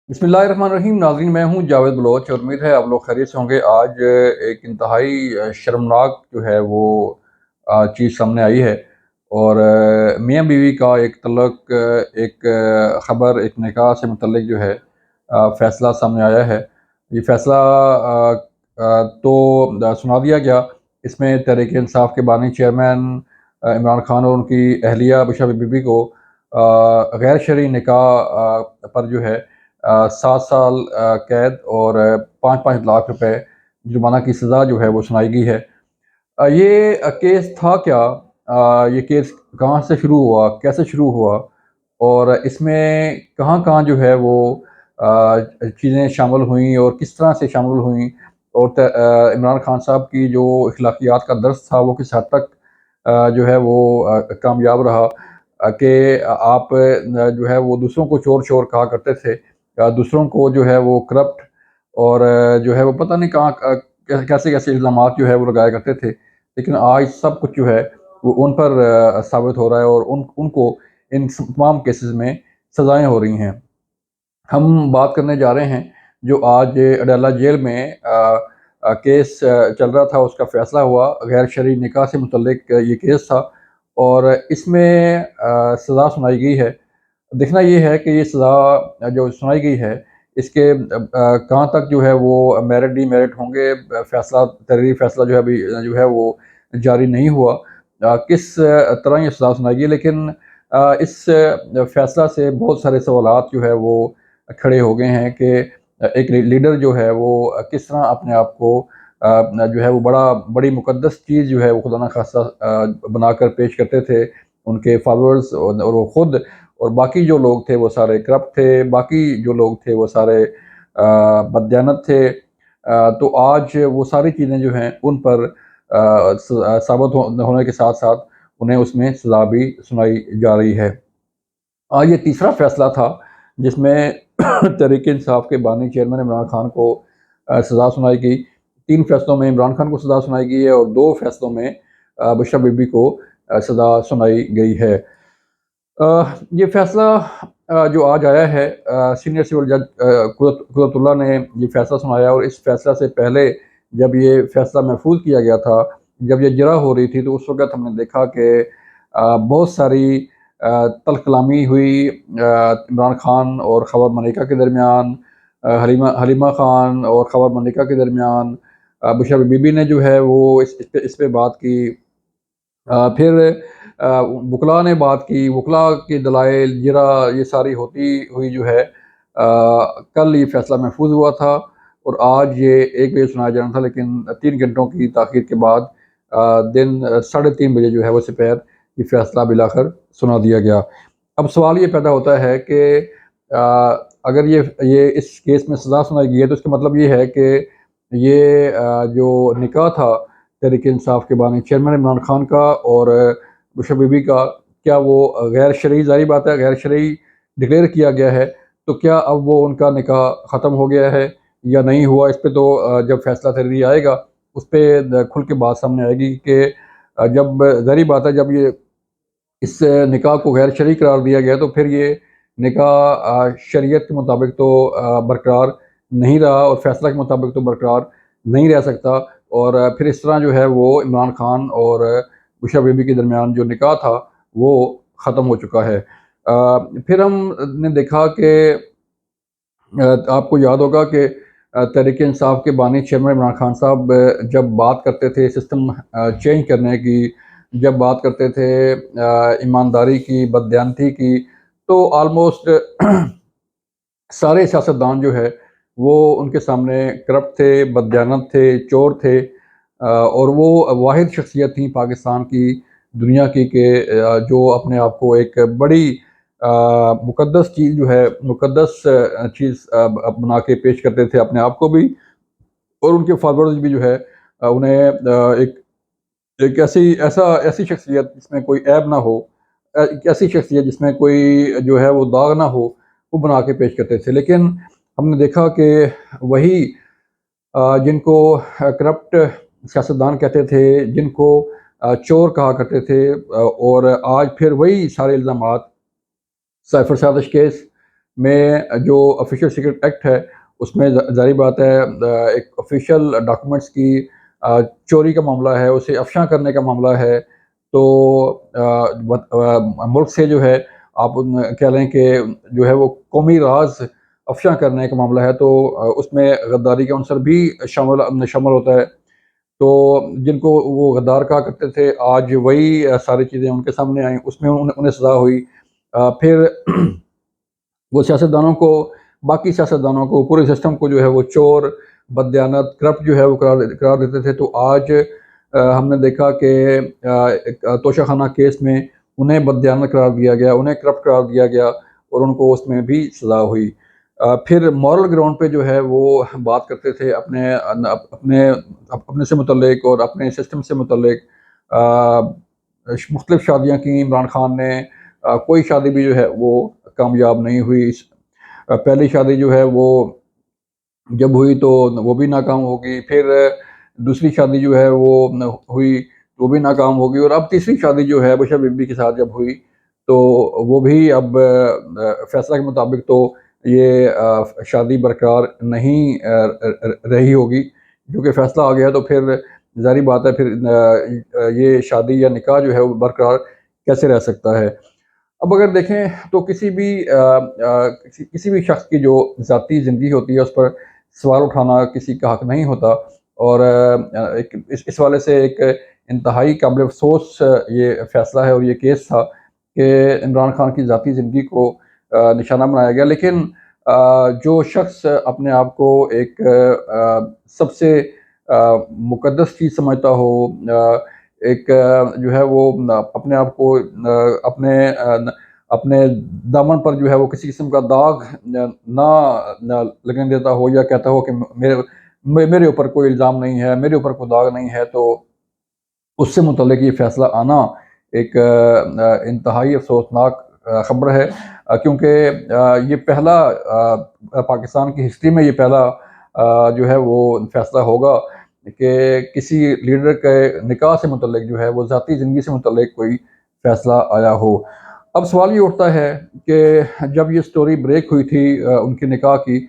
बिस्मिल्लाहिर्रहमानिर्रहीम। नाज़रीन, मैं हूँ जावेद बलोच और उम्मीद है आप लोग खैरियत से होंगे। आज एक इंतहाई शर्मनाक जो है वो चीज़ सामने आई है और मियाँ बीवी का एक तल्लक एक ख़बर एक निकाह से मुतल्लिक जो है फ़ैसला सामने आया है। ये फ़ैसला तो सुना दिया गया। इसमें तहरीक इंसाफ के बानी चेयरमैन इमरान खान और उनकी अहलिया बुशरा बीबी को गैर शरई निकाह पर जो है 7 साल कैद और 5-5 लाख रुपए जुर्माना की सज़ा जो है वो सुनाई गई है। ये केस था क्या? ये केस कहाँ से शुरू हुआ, कैसे शुरू हुआ और इसमें कहाँ-कहाँ जो है वो चीज़ें शामिल हुईं और किस तरह से शामिल हुईं और इमरान खान साहब की जो अखलाकियात का दर्स था वो किस हद तक जो है वो कामयाब रहा कि आप जो है वो दूसरों को चोर-चोर कहा करते थे। दूसरों को जो है वो करप्ट और जो है वो पता नहीं कहाँ कैसे-कैसे इल्ज़ामात जो है वो लगाया करते थे। लेकिन आज सब कुछ जो है वो उन पर साबित हो रहा है और उनको इन तमाम केसेस में सज़ाएँ हो रही हैं। हम बात करने जा रहे हैं जो आज अडाला जेल में केस चल रहा था, उसका फ़ैसला हुआ। गैर शरई निकाह से मुतल्लिक ये केस था और इसमें सज़ा सुनाई गई है। देखना ये है कि ये सज़ा जो सुनाई गई है, इसके कहाँ तक जो है वो मेरिट डीमेरिट होंगे। फ़ैसला तहरीरी फ़ैसला जो है अभी जो है वो जारी नहीं हुआ। किस तरह ये सज़ा सुनाई गई, लेकिन इस फ़ैसला से बहुत सारे सवालात जो है वो खड़े हो गए हैं कि एक लीडर जो है वो किस तरह अपने आप को जो है वो बड़ी मुक़द्दस चीज़ जो है वो खुदा न ख़ास्ता बनाकर पेश करते थे। उनके फ़ॉलोअर्स और वो खुद और बाकी जो लोग थे वो सारे करप्ट थे, बाकी जो लोग थे वो सारे बददीयानत थे। तो आज वो सारी चीज़ें जो हैं उन पर साबित होने के साथ-साथ उन्हें उसमें सज़ा भी सुनाई जा रही है। ये तीसरा फ़ैसला था जिसमें तहरीक-ए-इंसाफ के बानी चेयरमैन इमरान खान को सज़ा सुनाई गई। 3 फ़ैसलों में इमरान खान को सज़ा सुनाई गई है और 2 फ़ैसलों में बुशरा बीबी को सज़ा सुनाई गई है। ये फ़ैसला जो आज आया है, सीनियर सिविल जज कुदरतुल्लाह ने ये फ़ैसला सुनाया और इस फ़ैसला से पहले जब ये फ़ैसला महफूज़ किया गया था, जब ये जरा हो रही थी तो उस वक़्त हमने देखा कि बहुत सारी तल्ख़ कलामी हुई इमरान खान और ख़बर मलिका के दरमियान, हलीमा ख़ान और ख़बर मलिका के दरमियान। बुशरा बीबी ने जो है वो इस पे बात की। फिर वुकला ने बात की, वुकला के दलाइल, जिरा, ये सारी होती हुई जो है कल ये फ़ैसला महफूज़ हुआ था और आज ये 1 बजे सुनाया जाना था, लेकिन 3 घंटों की ताख़ीर के बाद दिन साढ़े 3 बजे जो है वो दोपहर ये फ़ैसला बिलाख़िर सुना दिया गया। अब सवाल ये पैदा होता है कि अगर ये इस केस में सज़ा सुनाई गई है तो इसका मतलब ये है कि ये जो निकाह था तहरीक-ए-इंसाफ के बानी चेयरमैन इमरान खान का और बुशरा बीबी का, क्या वो गैर शरई, ज़ाहिर बात है गैर शरई डिक्लेयर किया गया है, तो क्या अब वो उनका निकाह ख़त्म हो गया है या नहीं हुआ? इस पे तो जब फ़ैसला तहरीरी आएगा उस पे खुल के बात सामने आएगी कि जब ज़ाहिर बात है जब ये इस निकाह को गैर शरई करार दिया गया तो फिर ये निकाह शरीयत के मुताबिक तो बरकरार नहीं रहा और फ़ैसला के मुताबिक तो बरकरार नहीं रह सकता और फिर इस तरह जो है वो इमरान खान और बुशरा बीबी के दरमियान जो निकाह था वो ख़त्म हो चुका है। फिर हमने देखा कि आपको याद होगा कि तहरीक-ए-इंसाफ के बानी चेयरमैन इमरान खान साहब जब बात करते थे सिस्टम चेंज करने की, जब बात करते थे ईमानदारी की, बददीयानती की, तो ऑलमोस्ट सारे सियासतदान जो है वो उनके सामने करप्ट थे, बददीयानत थे, चोर थे। और वो वाहिद शख्सियत थी पाकिस्तान की, दुनिया की कि जो अपने आप को एक बड़ी मुक़द्दस चीज़ जो है, मुक़द्दस चीज़ बना के पेश करते थे अपने आप को भी और उनके फॉलोअर्स भी जो है उन्हें एक एक ऐसी शख्सियत जिसमें कोई ऐब ना हो, एक ऐसी शख्सियत जिसमें कोई जो है वो दाग ना हो, वो बना के पेश करते थे। लेकिन हमने देखा कि वही जिनको करप्ट सियासतदान कहते थे, जिनको चोर कहा करते थे, और आज फिर वही सारे इल्ज़ामात, साइफ़र साजिश केस, میں جو آفیشیل سیکرٹ ایکٹ ہے اس میں ظاہری بات ہے ایک آفیشیل ڈاکومنٹس کی چوری کا معاملہ ہے، اسے افشاں کرنے کا معاملہ ہے، تو ملک سے جو ہے آپ کہہ لیں کہ جو ہے وہ قومی راز افشاں کرنے کا معاملہ ہے، تو اس میں غداری کا عنصر بھی شامل ہوتا ہے۔ تو جن کو وہ غدار کہا کرتے تھے، آج وہی ساری چیزیں ان کے سامنے آئیں، اس میں انہیں سزا ہوئی۔ پھر وہ سیاستدانوں کو، باقی سیاستدانوں کو، پورے سسٹم کو جو ہے وہ چور، بددیانت، کرپٹ جو ہے وہ قرار دیتے تھے۔ تو آج ہم نے دیکھا کہ ایک توشہ خانہ کیس میں انہیں بددیانت قرار دیا گیا، انہیں کرپٹ قرار دیا گیا، اور ان کو اس میں بھی سزا ہوئی۔ پھر مورل گراؤنڈ پہ جو ہے وہ بات کرتے تھے اپنے سے متعلق اور اپنے سسٹم سے متعلق۔ مختلف شادیاں کی عمران خان نے، کوئی شادی بھی جو ہے وہ کامیاب نہیں ہوئی۔ پہلی شادی جو ہے وہ جب ہوئی تو وہ بھی ناکام ہوگی، پھر دوسری شادی جو ہے وہ ہوئی تو وہ بھی ناکام ہوگی، اور اب تیسری شادی جو ہے بشر بی بی کے ساتھ جب ہوئی تو وہ بھی اب فیصلہ کے مطابق تو یہ شادی برقرار نہیں رہی ہوگی، کیونکہ فیصلہ آ گیا تو پھر ظاہری بات ہے پھر یہ شادی یا نکاح جو ہے وہ برقرار کیسے رہ سکتا ہے۔ اب اگر دیکھیں تو کسی بھی شخص کی جو ذاتی زندگی ہوتی ہے اس پر سوال اٹھانا کسی کا حق نہیں ہوتا، اور اس والے سے ایک انتہائی قابل افسوس یہ فیصلہ ہے اور یہ کیس تھا کہ عمران خان کی ذاتی زندگی کو نشانہ بنایا گیا۔ لیکن جو شخص اپنے آپ کو ایک سب سے مقدس چیز سمجھتا ہو، ایک جو ہے وہ اپنے آپ کو اپنے دامن پر جو ہے وہ کسی قسم کا داغ نہ لگنے دیتا ہو، یا کہتا ہو کہ میرے اوپر کوئی الزام نہیں ہے، میرے اوپر کوئی داغ نہیں ہے، تو اس سے متعلق یہ فیصلہ آنا ایک انتہائی افسوسناک خبر ہے، کیونکہ یہ پہلا پاکستان کی ہسٹری میں یہ پہلا جو ہے وہ فیصلہ ہوگا کہ کسی لیڈر کے نکاح سے متعلق جو ہے وہ ذاتی زندگی سے متعلق کوئی فیصلہ آیا ہو۔ اب سوال یہ اٹھتا ہے کہ جب یہ سٹوری بریک ہوئی تھی ان کے نکاح کی،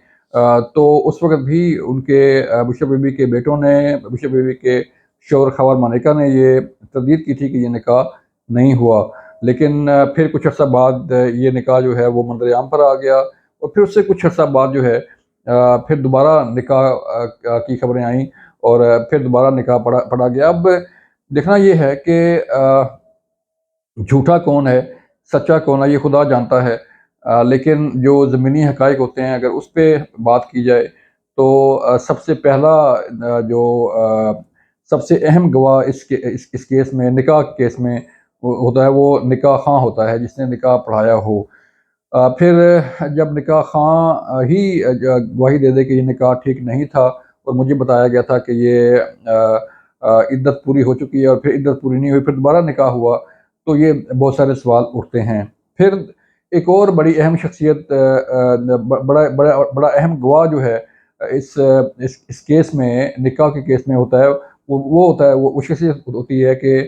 تو اس وقت بھی ان کے بشر بی بی کے بیٹوں نے، بشر بی بی کے شوہر خوار مانیکا نے یہ تردید کی تھی کہ یہ نکاح نہیں ہوا، لیکن پھر کچھ عرصہ بعد یہ نکاح جو ہے وہ منظر عام پر آ گیا، اور پھر اس سے کچھ عرصہ بعد جو ہے پھر دوبارہ نکاح کی خبریں آئیں، اور پھر دوبارہ نکاح پڑھا گیا۔ اب دیکھنا یہ ہے کہ جھوٹا کون ہے، سچا کون ہے، یہ خدا جانتا ہے، لیکن جو زمینی حقائق ہوتے ہیں اگر اس پہ بات کی جائے تو سب سے پہلا جو سب سے اہم گواہ اس کیس میں، نکاح کیس میں ہوتا ہے، وہ نکاح خواں ہوتا ہے جس نے نکاح پڑھایا ہو۔ پھر جب نکاح خواں ہی گواہی دے دے کہ یہ نکاح ٹھیک نہیں تھا اور مجھے بتایا گیا تھا کہ یہ عدت پوری ہو چکی ہے، اور پھر عدت پوری نہیں ہوئی، پھر دوبارہ نکاح ہوا، تو یہ بہت سارے سوال اٹھتے ہیں۔ پھر ایک اور بڑی اہم شخصیت، بڑا اہم گواہ جو ہے اس کیس میں، نکاح کے کیس میں ہوتا ہے، وہ ہوتا ہے، وہ شخصیت ہوتی ہے کہ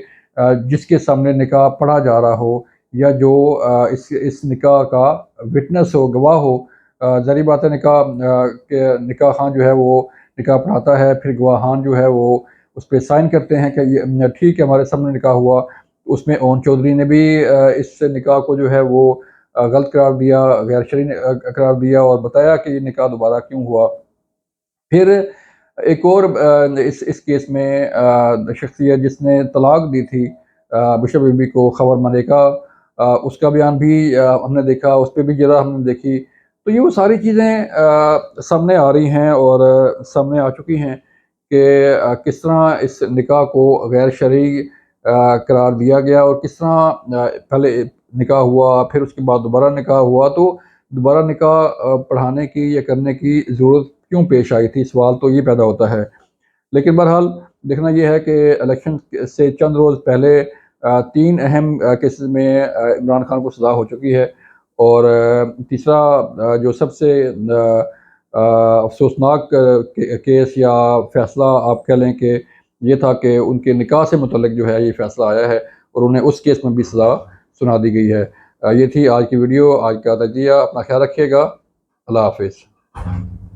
جس کے سامنے نکاح پڑھا جا رہا ہو، یا جو اس نکاح کا وٹنس ہو، گواہ ہو۔ ظاہری بات ہے نکاح خان جو ہے وہ نکاح پڑھاتا ہے، پھر گواہان جو ہے وہ اس پہ سائن کرتے ہیں کہ یہ ٹھیک ہے، ہمارے سامنے نکاح ہوا۔ اس میں اون چودھری نے بھی اس نکاح کو جو ہے وہ غلط قرار دیا، غیر شرعی قرار دیا، اور بتایا کہ یہ نکاح دوبارہ کیوں ہوا۔ پھر ایک اور اس کیس میں شخصیت جس نے طلاق دی تھی بشر بی بی کو، خوار ملیکہ، اس کا بیان بھی ہم نے دیکھا، اس پہ بھی جرح ہم نے دیکھی۔ تو یہ وہ ساری چیزیں سامنے آ رہی ہیں اور سامنے آ چکی ہیں کہ کس طرح اس نکاح کو غیر شرعی قرار دیا گیا، اور کس طرح پہلے نکاح ہوا، پھر اس کے بعد دوبارہ نکاح ہوا، تو دوبارہ نکاح پڑھانے کی یا کرنے کی ضرورت کیوں پیش آئی تھی، سوال تو یہ پیدا ہوتا ہے۔ لیکن بہرحال دیکھنا یہ ہے کہ الیکشن سے چند روز پہلے 3 اہم کیسز میں عمران خان کو سزا ہو چکی ہے، اور تیسرا جو سب سے افسوسناک کیس یا فیصلہ آپ کہہ لیں کہ یہ تھا کہ ان کے نکاح سے متعلق جو ہے یہ فیصلہ آیا ہے، اور انہیں اس کیس میں بھی سزا سنا دی گئی ہے۔ یہ تھی آج کی ویڈیو، آج کا تجزیہ۔ اپنا خیال رکھیے گا، اللہ حافظ۔